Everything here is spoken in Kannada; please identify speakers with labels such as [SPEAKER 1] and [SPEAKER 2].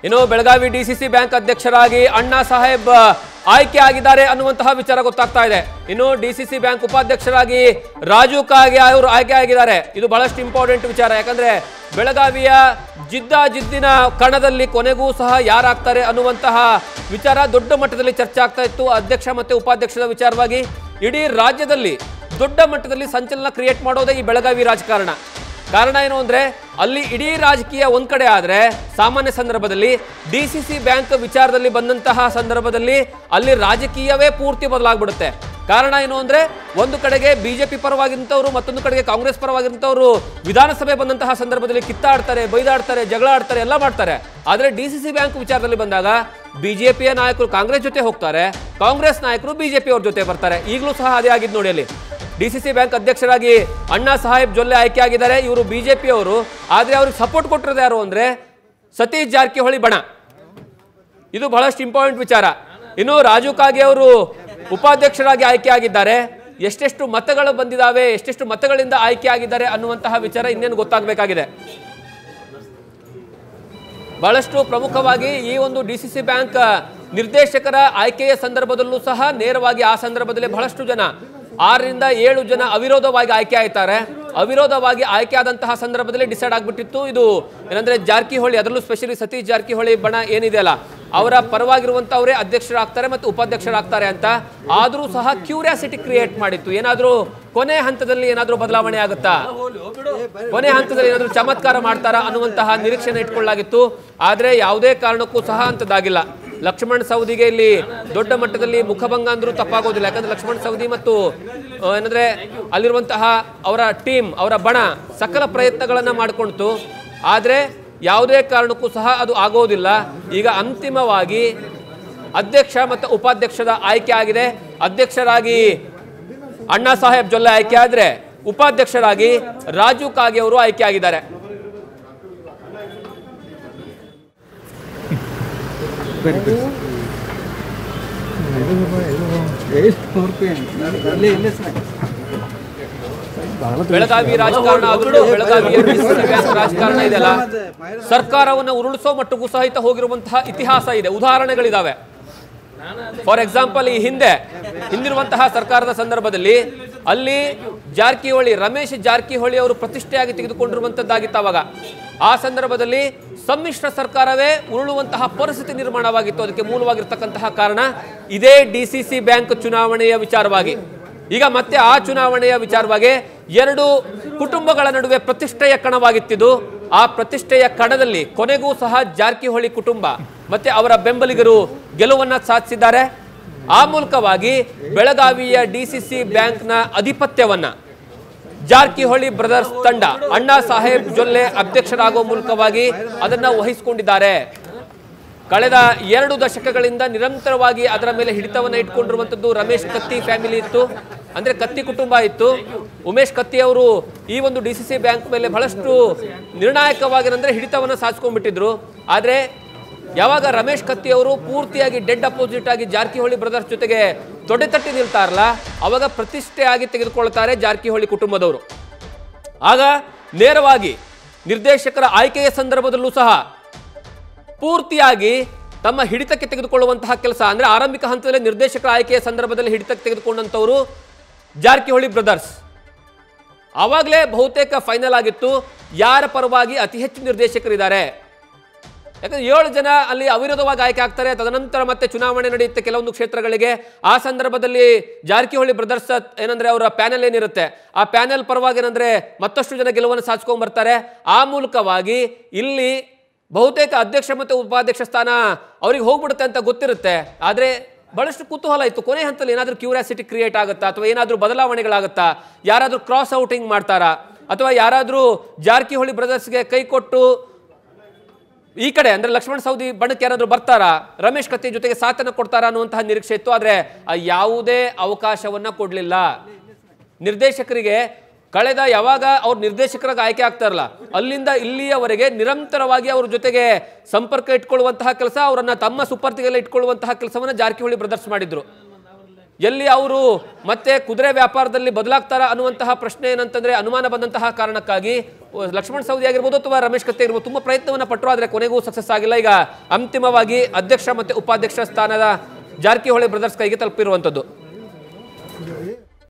[SPEAKER 1] ಇನ್ನು ಬೆಳಗಾವಿ ಡಿಸಿಸಿ ಬ್ಯಾಂಕ್ ಅಧ್ಯಕ್ಷರಾಗಿ ಅಣ್ಣಾ ಸಾಹೇಬ್ ಆಯ್ಕೆ ಆಗಿದ್ದಾರೆ ಅನ್ನುವಂತಹ ವಿಚಾರ ಗೊತ್ತಾಗ್ತಾ ಇದೆ. ಇನ್ನು ಡಿಸಿಸಿ ಬ್ಯಾಂಕ್ ಉಪಾಧ್ಯಕ್ಷರಾಗಿ ರಾಜು ಕಾಗೆ ಅವರು ಆಯ್ಕೆ ಆಗಿದ್ದಾರೆ. ಇದು ಬಹಳಷ್ಟು ಇಂಪಾರ್ಟೆಂಟ್ ವಿಚಾರ. ಯಾಕಂದ್ರೆ ಬೆಳಗಾವಿಯ ಜಿದ್ದಿನ ಕಣದಲ್ಲಿ ಕೊನೆಗೂ ಸಹ ಯಾರಾಗ್ತಾರೆ ಅನ್ನುವಂತಹ ವಿಚಾರ ದೊಡ್ಡ ಮಟ್ಟದಲ್ಲಿ ಚರ್ಚೆ ಆಗ್ತಾ ಇತ್ತು. ಅಧ್ಯಕ್ಷ ಮತ್ತೆ ಉಪಾಧ್ಯಕ್ಷರ ವಿಚಾರವಾಗಿ ಇಡೀ ರಾಜ್ಯದಲ್ಲಿ ದೊಡ್ಡ ಮಟ್ಟದಲ್ಲಿ ಸಂಚಲನ ಕ್ರಿಯೇಟ್ ಮಾಡೋದೇ ಈ ಬೆಳಗಾವಿ ರಾಜಕಾರಣ. ಕಾರಣ ಏನು ಅಂದ್ರೆ ಅಲ್ಲಿ ಇಡೀ ರಾಜಕೀಯ ಒಂದ್ ಕಡೆ ಆದ್ರೆ ಸಾಮಾನ್ಯ ಸಂದರ್ಭದಲ್ಲಿ ಡಿಸಿಸಿ ಬ್ಯಾಂಕ್ ವಿಚಾರದಲ್ಲಿ ಬಂದಂತಹ ಸಂದರ್ಭದಲ್ಲಿ ಅಲ್ಲಿ ರಾಜಕೀಯವೇ ಪೂರ್ತಿ ಬದಲಾಗ್ಬಿಡುತ್ತೆ. ಕಾರಣ ಏನು ಅಂದ್ರೆ ಒಂದು ಕಡೆಗೆ ಬಿಜೆಪಿ ಪರವಾಗಿರುವಂತವರು, ಮತ್ತೊಂದು ಕಡೆಗೆ ಕಾಂಗ್ರೆಸ್ ಪರವಾಗಿರುವಂತವರು ವಿಧಾನಸಭೆ ಬಂದಂತಹ ಸಂದರ್ಭದಲ್ಲಿ ಕಿತ್ತಾಡ್ತಾರೆ, ಬೈದಾಡ್ತಾರೆ, ಜಗಳ ಆಡ್ತಾರೆ, ಎಲ್ಲ ಮಾಡ್ತಾರೆ. ಆದ್ರೆ ಡಿಸಿಸಿ ಬ್ಯಾಂಕ್ ವಿಚಾರದಲ್ಲಿ ಬಂದಾಗ ಬಿಜೆಪಿಯ ನಾಯಕರು ಕಾಂಗ್ರೆಸ್ ಜೊತೆ ಹೋಗ್ತಾರೆ, ಕಾಂಗ್ರೆಸ್ ನಾಯಕರು ಬಿಜೆಪಿ ಅವ್ರ ಜೊತೆ ಬರ್ತಾರೆ. ಈಗಲೂ ಸಹ ಅದೇ ಆಗಿದ್ದು ನೋಡಿ. ಅಲ್ಲಿ ಡಿಸಿಸಿ ಬ್ಯಾಂಕ್ ಅಧ್ಯಕ್ಷರಾಗಿ ಅಣ್ಣಾ ಸಾಹೇಬ್ ಜೊಲ್ಲೆ ಆಯ್ಕೆ ಆಗಿದ್ದಾರೆ. ಇವರು ಬಿಜೆಪಿ ಅವರು. ಆದ್ರೆ ಅವ್ರಿಗೆ ಸಪೋರ್ಟ್ ಕೊಟ್ಟಿರೋದು ಯಾರು ಅಂದ್ರೆ ಸತೀಶ್ ಜಾರಕಿಹೊಳಿ ಬಣ. ಇದು ಬಹಳಷ್ಟು ಇಂಪಾರ್ಟೆಂಟ್ ವಿಚಾರ. ಇನ್ನು ರಾಜು ಕಾಗೆ ಅವರು ಉಪಾಧ್ಯಕ್ಷರಾಗಿ ಆಯ್ಕೆ ಆಗಿದ್ದಾರೆ. ಎಷ್ಟೆಷ್ಟು ಮತಗಳು ಬಂದಿದ್ದಾವೆ, ಎಷ್ಟೆಷ್ಟು ಮತಗಳಿಂದ ಆಯ್ಕೆ ಆಗಿದ್ದಾರೆ ಅನ್ನುವಂತಹ ವಿಚಾರ ಇನ್ನೇನು ಗೊತ್ತಾಗಬೇಕಾಗಿದೆ. ಬಹಳಷ್ಟು ಪ್ರಮುಖವಾಗಿ ಈ ಒಂದು ಡಿಸಿಸಿ ಬ್ಯಾಂಕ್ ನಿರ್ದೇಶಕರ ಆಯ್ಕೆಯ ಸಂದರ್ಭದಲ್ಲೂ ಸಹ ನೇರವಾಗಿ ಆ ಸಂದರ್ಭದಲ್ಲಿ ಬಹಳಷ್ಟು ಜನ 6 ರಿಂದ 7 ಜನ ಅವಿರೋಧವಾಗಿ ಆಯ್ಕೆ ಆಯ್ತಾರೆ. ಅವಿರೋಧವಾಗಿ ಆಯ್ಕೆ ಆದಂತಹ ಸಂದರ್ಭದಲ್ಲಿ ಡಿಸೈಡ್ ಆಗ್ಬಿಟ್ಟಿತ್ತು ಇದು ಏನಂದ್ರೆ ಜಾರಕಿಹೊಳಿ, ಅದರಲ್ಲೂ ಸ್ಪೆಷಲಿ ಸತೀಶ್ ಜಾರಕಿಹೊಳಿ ಬಣ ಏನಿದೆಯಲ್ಲ ಅವರ ಪರವಾಗಿರುವಂತವರೇ ಅಧ್ಯಕ್ಷರಾಗ್ತಾರೆ ಮತ್ತು ಉಪಾಧ್ಯಕ್ಷರಾಗ್ತಾರೆ ಅಂತ. ಆದರೂ ಸಹ ಕ್ಯೂರಿಯಾಸಿಟಿ ಕ್ರಿಯೇಟ್ ಮಾಡಿತ್ತು. ಏನಾದರೂ ಕೊನೆ ಹಂತದಲ್ಲಿ ಏನಾದರೂ ಬದಲಾವಣೆ ಆಗುತ್ತಾ, ಕೊನೆ ಹಂತದಲ್ಲಿ ಏನಾದರೂ ಚಮತ್ಕಾರ ಮಾಡ್ತಾರಾ ಅನ್ನುವಂತಹ ನಿರೀಕ್ಷೆನ ಇಟ್ಕೊಳ್ಳಾಗಿತ್ತು. ಆದ್ರೆ ಯಾವುದೇ ಕಾರಣಕ್ಕೂ ಸಹ ಅಂತದಾಗಿಲ್ಲ. ಲಕ್ಷ್ಮಣ್ ಸವದಿಗೆ ಇಲ್ಲಿ ದೊಡ್ಡ ಮಟ್ಟದಲ್ಲಿ ಮುಖಭಂಗ ಅಂದ್ರೂ ತಪ್ಪಾಗೋದಿಲ್ಲ. ಯಾಕಂದ್ರೆ ಲಕ್ಷ್ಮಣ್ ಸವದಿ ಮತ್ತು ಏನಂದ್ರೆ ಅಲ್ಲಿರುವಂತಹ ಅವರ ಟೀಮ್, ಅವರ ಬಣ ಸಕಲ ಪ್ರಯತ್ನಗಳನ್ನ ಮಾಡಿಕೊಂಡಿತು. ಆದ್ರೆ ಯಾವುದೇ ಕಾರಣಕ್ಕೂ ಸಹ ಅದು ಆಗೋದಿಲ್ಲ. ಈಗ ಅಂತಿಮವಾಗಿ ಅಧ್ಯಕ್ಷ ಮತ್ತು ಉಪಾಧ್ಯಕ್ಷದ ಆಯ್ಕೆ ಆಗಿದೆ. ಅಧ್ಯಕ್ಷರಾಗಿ ಅಣ್ಣಾ ಸಾಹೇಬ್ ಜೊಲ್ಲೆ ಆಯ್ಕೆ ಆದ್ರೆ ಉಪಾಧ್ಯಕ್ಷರಾಗಿ ರಾಜು ಕಾಗೆ ಅವರು ಆಯ್ಕೆ ಆಗಿದ್ದಾರೆ. ಬೆಳಗಾವಿ ರಾಜಕಾರಣ, ಅದರಲ್ಲೂ ಬೆಳಗಾವಿಯ ರಾಜಕಾರಣ ಇದೆಯಲ್ಲ, ಸರ್ಕಾರವನ್ನು ಉರುಳಿಸೋ ಮಟ್ಟಕ್ಕೂ ಸಹಿತ ಹೋಗಿರುವಂತಹ ಇತಿಹಾಸ ಇದೆ, ಉದಾಹರಣೆಗಳಿದಾವೆ. ಫಾರ್ ಎಕ್ಸಾಂಪಲ್, ಈ ಹಿಂದಿರುವಂತಹ ಸರ್ಕಾರದ ಸಂದರ್ಭದಲ್ಲಿ ಅಲ್ಲಿ ಜಾರಕಿಹೊಳಿ, ರಮೇಶ್ ಜಾರಕಿಹೊಳಿ ಅವರು ಪ್ರತಿಷ್ಠೆಯಾಗಿ ತೆಗೆದುಕೊಂಡಿರುವಂತದ್ದಾಗಿತ್ತು. ಅವಾಗ ಆ ಸಂದರ್ಭದಲ್ಲಿ ಸಮ್ಮಿಶ್ರ ಸರ್ಕಾರವೇ ಉರುಳುವಂತಹ ಪರಿಸ್ಥಿತಿ ನಿರ್ಮಾಣವಾಗಿತ್ತು. ಅದಕ್ಕೆ ಮೂಲವಾಗಿರ್ತಕ್ಕಂತಹ ಕಾರಣ ಇದೇ ಡಿಸಿಸಿ ಬ್ಯಾಂಕ್ ಚುನಾವಣೆಯ ವಿಚಾರವಾಗಿ. ಈಗ ಮತ್ತೆ ಆ ಚುನಾವಣೆಯ ವಿಚಾರವಾಗಿ 2 ಕುಟುಂಬಗಳ ನಡುವೆ ಪ್ರತಿಷ್ಠೆಯ ಕಣವಾಗಿತ್ತಿದ್ದು, ಆ ಪ್ರತಿಷ್ಠೆಯ ಕಣದಲ್ಲಿ ಕೊನೆಗೂ ಸಹ ಜಾರಕಿಹೊಳಿ ಕುಟುಂಬ ಮತ್ತೆ ಅವರ ಬೆಂಬಲಿಗರು ಗೆಲುವನ್ನ ಸಾಧಿಸಿದ್ದಾರೆ. ಆ ಮೂಲಕವಾಗಿ ಬೆಳಗಾವಿಯ ಡಿಸಿಸಿ ಬ್ಯಾಂಕ್ನ ಅಧಿಪತ್ಯವನ್ನ ಜಾರಕಿಹೊಳಿ ಬ್ರದರ್ಸ್ ತಂಡ ಅಣ್ಣಾ ಸಾಹೇಬ್ ಜೊಲ್ಲೆ ಅಧ್ಯಕ್ಷರಾಗುವ ಮೂಲಕವಾಗಿ ಅದನ್ನ ವಹಿಸಿಕೊಂಡಿದ್ದಾರೆ. ಕಳೆದ 2 ದಶಕಗಳಿಂದ ನಿರಂತರವಾಗಿ ಅದರ ಮೇಲೆ ಹಿಡಿತವನ್ನ ಇಟ್ಕೊಂಡಿರುವಂತದ್ದು ರಮೇಶ್ ಕತ್ತಿ ಫ್ಯಾಮಿಲಿ ಇತ್ತು, ಅಂದ್ರೆ ಕತ್ತಿ ಕುಟುಂಬ ಇತ್ತು. ಉಮೇಶ್ ಕತ್ತಿ ಅವರು ಈ ಒಂದು ಡಿಸಿಸಿ ಬ್ಯಾಂಕ್ ಮೇಲೆ ಬಹಳಷ್ಟು ನಿರ್ಣಾಯಕವಾಗಿ ಅಂದ್ರೆ ಹಿಡಿತವನ್ನ ಸಾಧಿಸ್ಕೊಂಡ್ಬಿಟ್ಟಿದ್ರು. ಆದ್ರೆ ಯಾವಾಗ ರಮೇಶ್ ಕತ್ತಿ ಅವರು ಪೂರ್ತಿಯಾಗಿ ಡೆಡ್ ಅಪೋಸಿಟ್ ಆಗಿ ಜಾರಕಿಹೊಳಿ ಬ್ರದರ್ಸ್ ಜೊತೆಗೆ ತೊಡೆ ತಟ್ಟಿ ನಿಲ್ತಾರಲ್ಲ, ಅವಾಗ ಪ್ರತಿಷ್ಠೆಯಾಗಿ ತೆಗೆದುಕೊಳ್ತಾರೆ ಜಾರಕಿಹೊಳಿ ಕುಟುಂಬದವರು. ಆಗ ನೇರವಾಗಿ ನಿರ್ದೇಶಕರ ಆಯ್ಕೆಯ ಸಂದರ್ಭದಲ್ಲೂ ಸಹ ಪೂರ್ತಿಯಾಗಿ ತಮ್ಮ ಹಿಡಿತಕ್ಕೆ ತೆಗೆದುಕೊಳ್ಳುವಂತಹ ಕೆಲಸ, ಅಂದ್ರೆ ಆರಂಭಿಕ ಹಂತದಲ್ಲಿ ನಿರ್ದೇಶಕರ ಆಯ್ಕೆಯ ಸಂದರ್ಭದಲ್ಲಿ ಹಿಡಿತಕ್ಕೆ ತೆಗೆದುಕೊಂಡಂತವರು ಜಾರಕಿಹೊಳಿ ಬ್ರದರ್ಸ್. ಆವಾಗಲೇ ಬಹುತೇಕ ಫೈನಲ್ ಆಗಿತ್ತು ಯಾರ ಪರವಾಗಿ ಅತಿ ಹೆಚ್ಚು ನಿರ್ದೇಶಕರಿದ್ದಾರೆ. ಯಾಕಂದ್ರೆ 7 ಜನ ಅಲ್ಲಿ ಅವಿರೋಧವಾಗಿ ಆಯ್ಕೆ ಆಗ್ತಾರೆ. ತದನಂತರ ಮತ್ತೆ ಚುನಾವಣೆ ನಡೆಯುತ್ತೆ ಕೆಲವೊಂದು ಕ್ಷೇತ್ರಗಳಿಗೆ. ಆ ಸಂದರ್ಭದಲ್ಲಿ ಜಾರಕಿಹೊಳಿ ಬ್ರದರ್ಸ್ ಏನಂದ್ರೆ ಅವರ ಪ್ಯಾನೆಲ್ ಏನಿರುತ್ತೆ, ಆ ಪ್ಯಾನೆಲ್ ಪರವಾಗಿ ಏನಂದ್ರೆ ಮತ್ತಷ್ಟು ಜನ ಗೆಲುವನ್ನು ಸಾಧಿಸ್ಕೊಂಡ್ ಬರ್ತಾರೆ. ಆ ಮೂಲಕವಾಗಿ ಇಲ್ಲಿ ಬಹುತೇಕ ಅಧ್ಯಕ್ಷ ಮತ್ತು ಉಪಾಧ್ಯಕ್ಷ ಸ್ಥಾನ ಅವ್ರಿಗೆ ಹೋಗ್ಬಿಡುತ್ತೆ ಅಂತ ಗೊತ್ತಿರುತ್ತೆ. ಆದ್ರೆ ಬಹಳಷ್ಟು ಕುತೂಹಲ ಇತ್ತು, ಕೊನೆ ಹಂತದಲ್ಲಿ ಏನಾದರೂ ಕ್ಯೂರಿಯಾಸಿಟಿ ಕ್ರಿಯೇಟ್ ಆಗುತ್ತಾ, ಅಥವಾ ಏನಾದರೂ ಬದಲಾವಣೆಗಳಾಗುತ್ತಾ, ಯಾರಾದರೂ ಕ್ರಾಸ್ ಔಟಿಂಗ್ ಮಾಡ್ತಾರಾ, ಅಥವಾ ಯಾರಾದರೂ ಜಾರಕಿಹೊಳಿ ಬ್ರದರ್ಸ್ಗೆ ಕೈ ಕೊಟ್ಟು ಈ ಕಡೆ ಅಂದ್ರೆ ಲಕ್ಷ್ಮಣ್ ಸವದಿ ಬಣಕ್ಕೆ ಯಾರಾದರೂ ಬರ್ತಾರಾ, ರಮೇಶ್ ಕತ್ತಿ ಜೊತೆಗೆ ಸಾಥನ್ನ ಕೊಡ್ತಾರಾ ಅನ್ನುವಂತಹ ನಿರೀಕ್ಷೆ ಇತ್ತು. ಆದ್ರೆ ಯಾವುದೇ ಅವಕಾಶವನ್ನ ಕೊಡ್ಲಿಲ್ಲ ನಿರ್ದೇಶಕರಿಗೆ. ಕಳೆದ ಯಾವಾಗ ಅವ್ರು ನಿರ್ದೇಶಕರಾಗಿ ಆಯ್ಕೆ ಆಗ್ತಾರಲ್ಲ, ಅಲ್ಲಿಂದ ಇಲ್ಲಿಯವರೆಗೆ ನಿರಂತರವಾಗಿ ಅವ್ರ ಜೊತೆಗೆ ಸಂಪರ್ಕ ಇಟ್ಕೊಳ್ಳುವಂತಹ ಕೆಲಸ, ಅವರನ್ನ ತಮ್ಮ ಸುಪರ್ತಿಗೆಲ್ಲ ಇಟ್ಕೊಳ್ಳುವಂತಹ ಕೆಲಸವನ್ನ ಜಾರಕಿಹೊಳಿ ಬ್ರದರ್ಸ್ ಮಾಡಿದ್ರು. ಎಲ್ಲಿ ಅವರು ಮತ್ತೆ ಕುದುರೆ ವ್ಯಾಪಾರದಲ್ಲಿ ಬದಲಾಗ್ತಾರ ಅನ್ನುವಂತಹ ಪ್ರಶ್ನೆ ಏನಂತಂದ್ರೆ ಅನುಮಾನ ಬಂದಂತಹ ಕಾರಣಕ್ಕಾಗಿ ಲಕ್ಷ್ಮಣ್ ಸವದಿ ಆಗಿರ್ಬೋದು ಅಥವಾ ರಮೇಶ್ ಕತ್ತಿ ಆಗಿರ್ಬೋದು ತುಂಬಾ ಪ್ರಯತ್ನವನ್ನ ಪಟ್ಟರು, ಆದರೆ ಕೊನೆಗೂ ಸಕ್ಸಸ್ ಆಗಿಲ್ಲ. ಈಗ ಅಂತಿಮವಾಗಿ ಅಧ್ಯಕ್ಷ ಮತ್ತೆ ಉಪಾಧ್ಯಕ್ಷ ಸ್ಥಾನದ ಜಾರಕಿಹೊಳಿ ಬ್ರದರ್ಸ್ ಕೈಗೆ ತಲುಪಿರುವಂತದ್ದು.